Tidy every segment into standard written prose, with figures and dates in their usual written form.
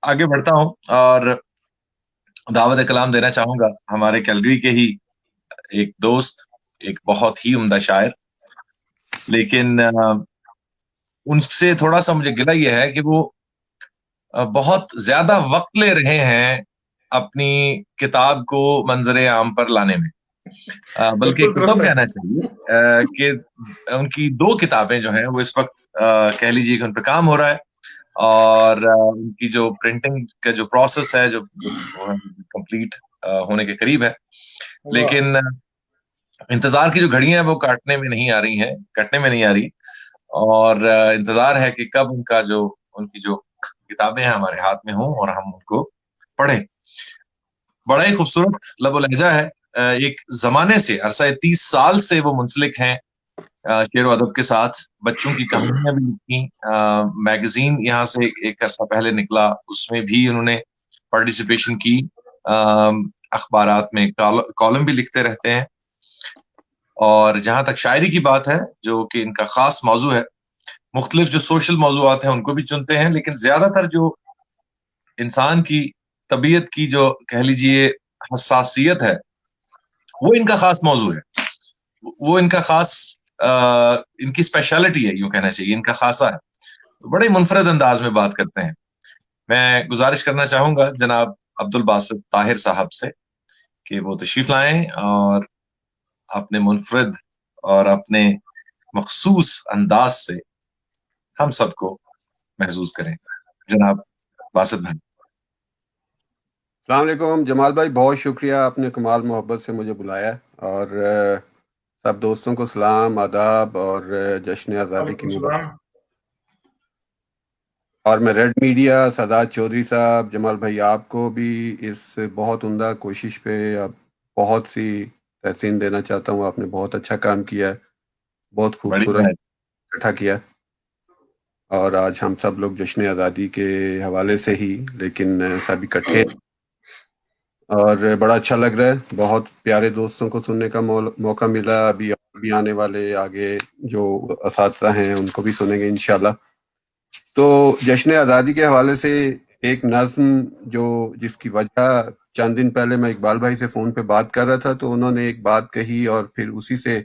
आगे बढ़ता हूँ और दावत कलाम देना चाहूंगा हमारे कैलगरी के ही एक दोस्त, एक बहुत ही उम्दा शायर। लेकिन उनसे थोड़ा सा मुझे गिला ये है कि वो बहुत ज्यादा वक्त ले रहे हैं अपनी किताब को मंजर आम पर लाने में। बल्कि बिल्कुल दुरुस्त कुतुब है। कहना चाहिए कि उनकी दो किताबें जो हैं वो इस वक्त कह लीजिए कि उन पर काम हो रहा है। और उनकी जो प्रिंटिंग का जो प्रोसेस है जो कंप्लीट होने के करीब है। वाह। लेकिन इंतजार की जो घड़ियां हैं वो काटने में नहीं आ रही हैं, कटने में नहीं आ रही। और इंतजार है कि कब उनकी जो किताबें हैं हमारे हाथ में हों और हम उनको पढ़ें। बड़ा ही खूबसूरत लबो लहजा है। एक जमाने से अरसा 30 साल से वो मुंसलिक हैं शेर व अदब के साथ। बच्चों की कहानियां भी लिखी, मैगजीन यहाँ से एक अरसा पहले निकला, उसमें भी उन्होंने पार्टिसिपेशन की। अखबारात में कॉलम भी लिखते रहते हैं। और जहां तक शायरी की बात है, जो कि इनका खास मौजू है, मुख्तलिफ जो सोशल मौजूआत हैं उनको भी चुनते हैं, लेकिन ज्यादातर जो इंसान की तबीयत की जो कह लीजिए हसासियत है, वो इनका खास मौजू है। वो इनका खास इनकी स्पेशलिटी है, यूं कहना चाहिए, इनका खासा है। तो बड़े मुनफरद अंदाज में बात करते हैं। मैं गुजारिश करना चाहूंगा जनाब अब्दुल बासित ताहिर साहब से कि वो तशरीफ लाएं और अपने मुनफरद और अपने मखसूस अंदाज से हम सबको महसूस करें। जनाब बासित भाई। अस्सलाम वालेकुम जमाल भाई, बहुत शुक्रिया, आपने कमाल मोहब्बत से मुझे बुलाया। और सब दोस्तों को सलाम, आदाब और जश्न आज़ादी की वालेकुम मुबारक। सलाम। और मैं रेड मीडिया, सदात चौधरी साहब, जमाल भाई, आपको भी इस बहुत उम्दा कोशिश पे आप बहुत सी तहसीन देना चाहता हूँ। आपने बहुत अच्छा काम किया है, बहुत बड़ी खूबसूरत बात। इकट्ठा किया। और आज हम सब लोग जश्न आज़ादी के हवाले से ही, लेकिन सब इकट्ठे, और बड़ा अच्छा लग रहा है। बहुत प्यारे दोस्तों को सुनने का मौका मिला। अभी और भी आने वाले आगे जो असातिज़ा हैं उनको भी सुनेंगे इंशाल्लाह। तो जश्न आज़ादी के हवाले से एक नज़्म जो जिसकी वजह चंद दिन पहले मैं इकबाल भाई से फ़ोन पे बात कर रहा था, तो उन्होंने एक बात कही और फिर उसी से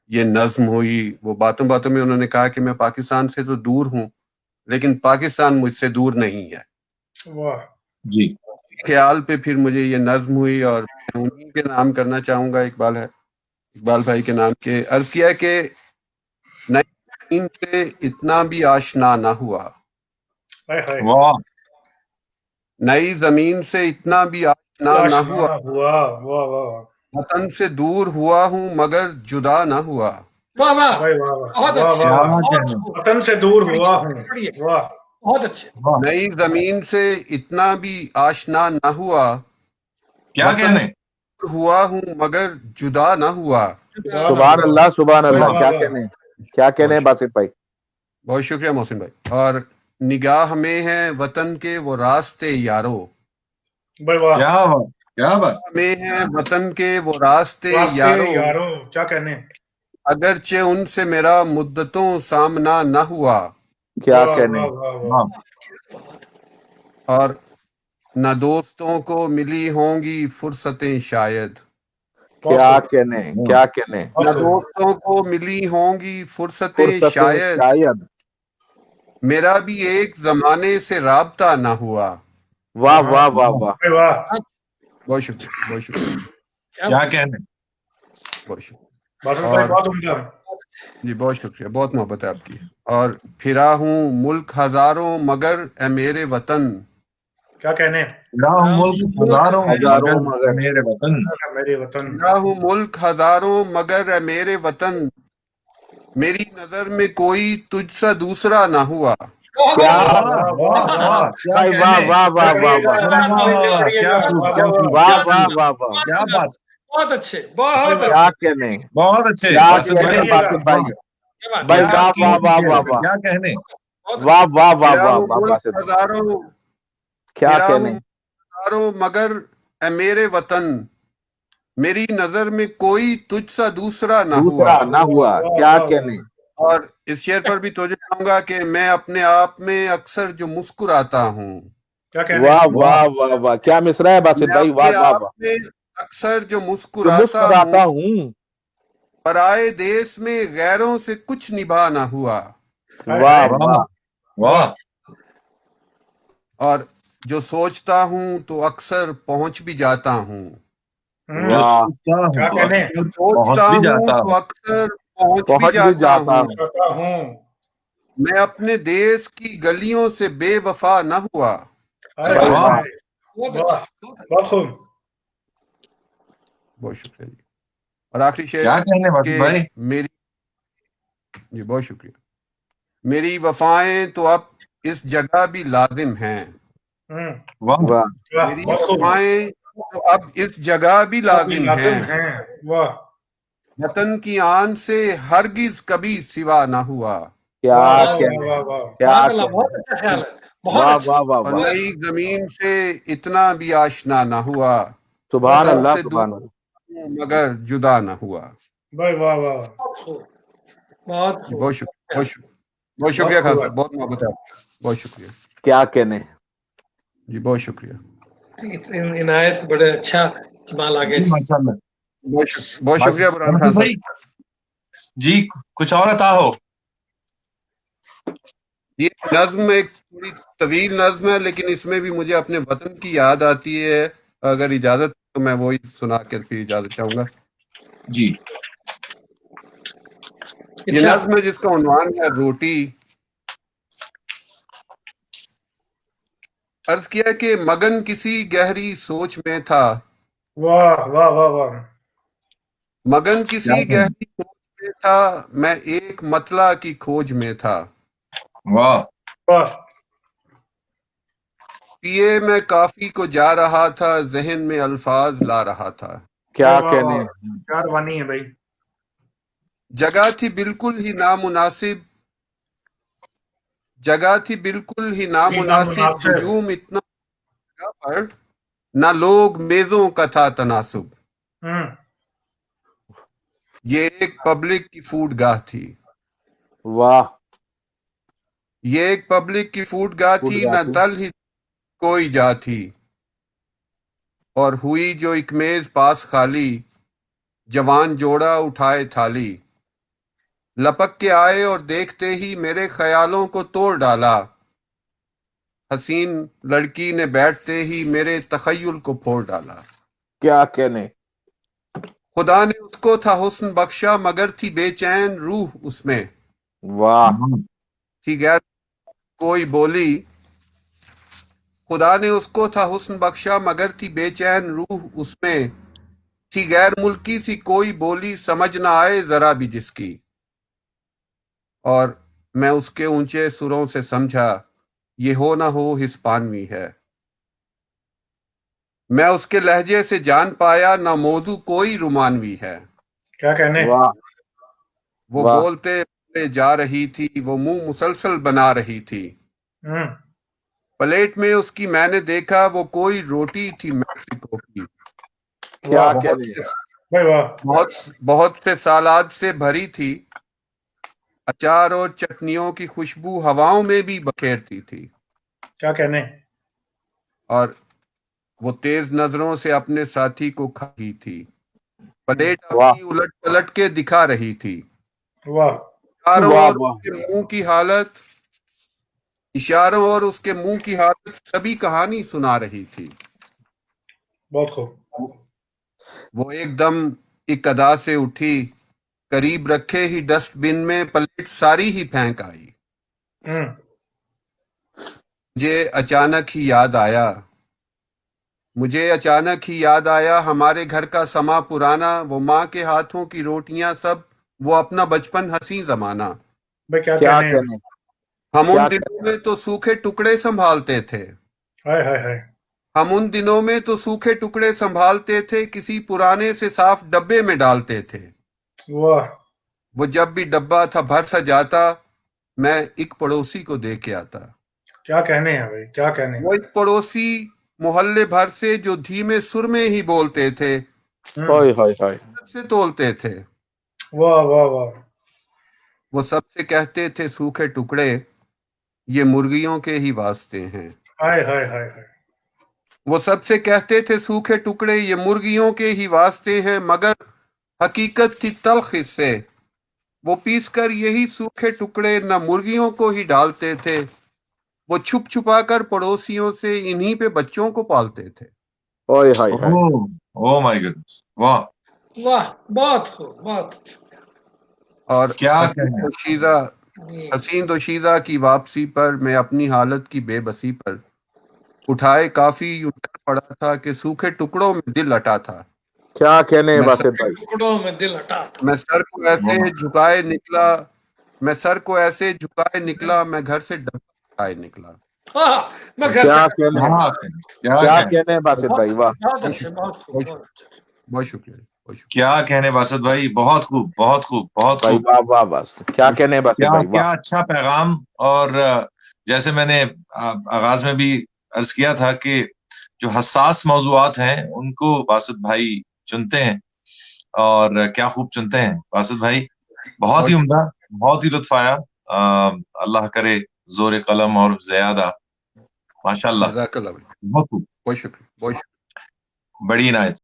ये नज़्म हुई। वो बातों बातों में उन्होंने कहा कि मैं पाकिस्तान से तो दूर हूँ, लेकिन पाकिस्तान मुझसे दूर नहीं है। वाह। जी। ख्याल पे फिर मुझे ये नज़्म हुई और मैं उन्हीं के नाम करना चाहूँगा। इकबाल भाई के नाम के अर्ज किया है कि नई ज़मीन से इतना भी आशना ना हुआ, हाय हाय। वाह। नई ज़मीन से इतना भी आशना ना आशना हुआ, हुआ। वाह वाह वाह। वतन से दूर हुआ हूँ मगर जुदा ना हुआ। वाह वाह, भाई वाह वाह बहुत वाह अच्छे, वाह क्या वाह। बहुत कहने। खूब, वतन से दूर हुआ हूँ। बढ़िया, वाह। बहुत अच्छे। वाह। नई ज़मीन से इतना भी आशना ना हुआ, क्या वतन कहने। से दूर हुआ हूँ मगर जुदा ना हुआ। खुदा ना सुभान हुआ। अल्लाह, सुभान भाई अल्लाह। वाह क्या वाह। कहने, क्या कहने बहुत हैं बासित भाई। बहुत शुक्रिया मोहसिन भाई। और निगाह में है वतन के वो रास्ते यारो, भाई वाह। क्या बात, क्या बात। में है वतन के वो रास्ते वास्ते यारो, यारो, क्या कहने। अगरचे उनसे मेरा मुद्दतों सामना न हुआ। क्या वाह कहने। वाह वाह वाह। वाह। और न दोस्तों को मिली होंगी फुर्सतें शायद, बहुत क्या खूब। कहने, वाह। क्या कहने। न बहुत खूब। दोस्तों को मिली होंगी फुर्सतें फुर्सतें शायद, शायद। मेरा भी एक जमाने से राबता ना हुआ। वाह हाँ। वाह वाह वाह। वाह। भाई वाह। बहुत शुक्रिया, बहुत शुक्रिया, क्या क्या बात है। कहने। बहुत शुक्रिया। बासित भाई और बहुत उम्दा। जी बहुत शुक्रिया, बहुत मोहब्बत है आपकी। और फिरा हूँ मुल्क हजारों मगर ए मेरे वतन, क्या कहने। राह मुल्क हजारों हजारों मगर मगर। मेरे वतन। मेरे वतन। फिरा हूँ मुल्क हजारों मगर ए मेरे वतन, मेरी नजर में कोई तुझसा दूसरा ना हुआ। बहुत क्या खूब, वाह वाह वाह वाह वाह वाह, वाह। क्या भाई, वाह कहने। वाह वाह वाह पकड़िएगा वाह। अरे जनाब वाह भाई, वाह वाह, क्या पकड़िएगा। खूब, वाह क्या वाह वाह। खूब, वाह क्या वाह खूब। वाह वाह। बहुत क्या उम्दा, बात। बहुत अच्छे, भाई बहुत वाह। क्या अच्छे। कहने, बहुत अच्छे क्या बासित कहने भाई। पकड़िएगा। बासित भाई। वाह। क्या बात भाई है, क्या वाह वाह कीमती वाह शेर वाह है, वाह। क्या कहने। बहुत वाह अच्छे। वाह वाह फिरा वाह हूँ वाह मुल्क बासित भाई। हजारों, क्या फिरा हूँ कहने। हजारों मगर ए मेरे वतन, मेरी नजर में कोई तुझसा दूसरा ना हुआ। दूसरा ना हुआ। वाह क्या वाह वाह। कहने। और इस शेर पर भी तोजह चाहूंगा कि मैं अपने आप में अक्सर जो मुस्कुराता हूँ, क्या कहने वाह हैं? वाह वाह वाह, क्या मिसरा है बासित मैं भाई, वाह अपने वाह आप वाह। में अक्सर जो तो मुस्कुराता मुस्कुराता हूँ, हूँ। पराए देश में गैरों से कुछ निभा ना हुआ, हाय वाह हाय वाह वाह वाह और जो सोचता हूँ तो अक्सर पहुंच भी जाता हूँ, जो वाह, सोचता हूँ क्या तो कहने? अक्सर जो पहुंच सोचता भी हूँ जाता तो हूँ। अक्सर पहुंच भी पहुंच भी जाता जाता हूँ। हूँ। कहता हूँ। मैं अपने देश की गलियों से बेवफा न हुआ, हाय भाई हाय वाह वाह, हाय बहुत वाह अच्छे, बहुत अच्छे। बहुत खूब। बहुत शुक्रिया जी। और आखिरी शेर क्या कहने बासित के भाई? मेरी जी बहुत शुक्रिया। मेरी वफाएं तो अब इस जगह भी लाजिम हैं, वाह वाह वाह मेरी बहुत खूब। वफाएं तो अब इस जगह भी अभी लाजिम लाजिम हैं, हैं। वाह वतन की आन से हरगिज कभी सिवा ना हुआ, क्या वाह वाह कहने, वाह वाह वाह। क्या माशाल्लाह, कहने। बहुत अच्छा ख्याल है, बहुत वाह अच्छा। वाह वाह और वाह, नई जमीन से इतना भी आशना ना हुआ, सुभान वतन अल्लाह से दूर सुभान अल्लाह। हूं मगर जुदा ना हुआ। भाई वाह वाह बहुत खूब, बहुत जी खूब। बहुत शुक्रिया, बहुत बहुत शुक्रिया खान खूब है। साहब, बहुत मोहब्बत है आपकी। बहुत शुक्रिया क्या कहने। जी, बहुत शुक्रिया। इनायत बड़े अच्छा जमाल आगे जी जी। माशाल्लाह। बहुत शुक्रिया बुरहान खान बासित साहब। भाई जी, कुछ और अता हो। ये नज्म एक थोड़ी तवील नज्म है, लेकिन इसमें भी मुझे अपने वतन की याद आती है। अगर इजाजत तो मैं वही सुना कर फिर इजाजत चाहूंगा। जी ये अच्छा, नज्म है जिसका उन्वान है रोटी। अर्ज किया कि मगन किसी गहरी सोच में था, वाह वाह वाह वाह मगन क्या किसी कहने। गहरी सोच में था, मैं एक मतला की खोज में था, वाह वाह। पिए मैं काफी को जा रहा था, जहन में अल्फाज ला रहा था, भाई क्या वाह वाह। कहने। क्या रवानी है भाई। जगह थी बिल्कुल ही नामुनासिब, जगह थी बिल्कुल ही ही नामुनासिब, नामुनासिब। हुजूम इतना पर न लोग मेजों का था तनासुब, हम्म ये एक पब्लिक की फूड गाह थी, वाह, ये एक पब्लिक की फूड गाह फूट थी, न जाती। तल ही कोई जा थी, और हुई जो एक मेज पास खाली, जवान जोड़ा उठाए थाली, लपक के आए और देखते ही मेरे ख्यालों को तोड़ डाला, हसीन लड़की ने बैठते ही मेरे तखय्युल को फोड़ डाला, क्या कहने। खुदा ने उसको था हुस्न बख्शा, मगर थी बेचैन रूह उसमें, वाह, थी गैर कोई बोली, खुदा ने उसको था हुस्न बख्शा, मगर थी बेचैन रूह उसमें, थी गैर मुल्की सी कोई बोली, समझ ना आए जरा भी जिसकी, और मैं उसके ऊंचे सुरों से समझा, ये हो ना हो हिस्पानवी है, मैं उसके लहजे से जान पाया, ना मौजू कोई रुमानवी है, क्या कहने। वाह वो वाह, बोलते बोले जा रही थी, वो मुंह मुसलसल बना रही थी, हम्म प्लेट में उसकी मैंने देखा, वो कोई रोटी थी मैक्सिको की, क्या वाह बहुत कहने। से भाई वाह। बहुत बहुत से सालाद से भरी थी, अचार और चटनियों की खुशबू हवाओं में भी बखेरती थी, क्या कहने। और वो तेज नजरों से अपने साथी को खा रही थी, प्लेट वाह अपनी उलट पलट के दिखा रही थी, वाह इशारों वाह और वाह, उसके मुंह की हालत, इशारों और उसके मुंह की हालत सभी कहानी सुना रही थी, बहुत खूब। वो एकदम एक अदा से उठी, करीब रखे ही डस्टबिन में प्लेट सारी ही फेंक आई, हम्म मुझे अचानक ही याद आया, मुझे अचानक ही याद आया हमारे घर का समा पुराना, वो माँ के हाथों की रोटियां सब, वो अपना बचपन हंसी जमाना, भाई क्या क्या कहने। कहने। हम क्या उन दिनों कहने। में तो सूखे टुकड़े संभालते थे, हाय हाय हाय हम उन दिनों में तो सूखे टुकड़े संभालते थे, किसी पुराने से साफ डब्बे में डालते थे, वाह। वो जब भी डब्बा था भर सा जाता, मैं एक पड़ोसी को दे के आता, क्या कहने हैं भाई। क्या कहने। वो एक पड़ोसी मोहल्ले भर से जो धीमे सुर में ही बोलते थे, हाय हाय हाय, से तोलते थे, वाह वाह वाह। वो सबसे कहते थे सूखे टुकड़े ये मुर्गियों के ही वास्ते हैं, हाय हाय हाय हाय वो सबसे कहते थे सूखे टुकड़े ये मुर्गियों के ही वास्ते हैं, मगर हकीकत थी तल्ख इससे। वो पीस कर यही सूखे टुकड़े न मुर्गियों को ही डालते थे, वो छुप छुपा कर पड़ोसियों से इन्हीं पे बच्चों को पालते थे। ओए हाय हाय ओह माय गुडनेस, वाह वाह, बहुत खूब, बहुत अच्छा। और क्या हसीन कहना है। दोशीदा जी, हसीन दोशीदा की वापसी पर मैं अपनी हालत की बेबसी पर उठाए काफी यूं डर पड़ा था कि सूखे टुकड़ों में दिल अटा था। क्या कहने हैं मैं बासित भाई। टुकड़ों में दिल हटा था। मैं सर को ऐसे वाह, झुकाए निकला मैं सर को ऐसे झुकाए निकला मैं घर से डब्बा उठाए निकला। हाँ, मैं घर से क्या कहने हैं, क्या कहना, क्या क्या कहना, कहने हैं बासित भाई, वाह। बहुत बहुत अच्छे, शुक्रिया, बहुत खूब, बहुत बहुत शुक्रिया, अच्छे। बहुत शुक्रिया, बहुत शुक्रिया, क्या कहने बासत भाई, बहुत खूब, बहुत खूब, बहुत भाई खूब। वाह वाह बस, क्या बहुत कहने हैं बासित क्या भाई, क्या वाह। अच्छा पैगाम। और जैसे मैंने आगाज में भी अर्ज किया था कि जो हसास मौजुआत हैं उनको बासत भाई चुनते हैं, और क्या खूब चुनते हैं बासत भाई। बहुत ही शुक्रिया। उम्दा, बहुत ही लुत्फ आया। अल्लाह करे जोर कलम और ज्यादा, माशाल्लाह, जज़ाकल्लाह भाई, बहुत खूब, बहुत शुक्रिया, बहुत शुक्रिया। बड़ी इनायत।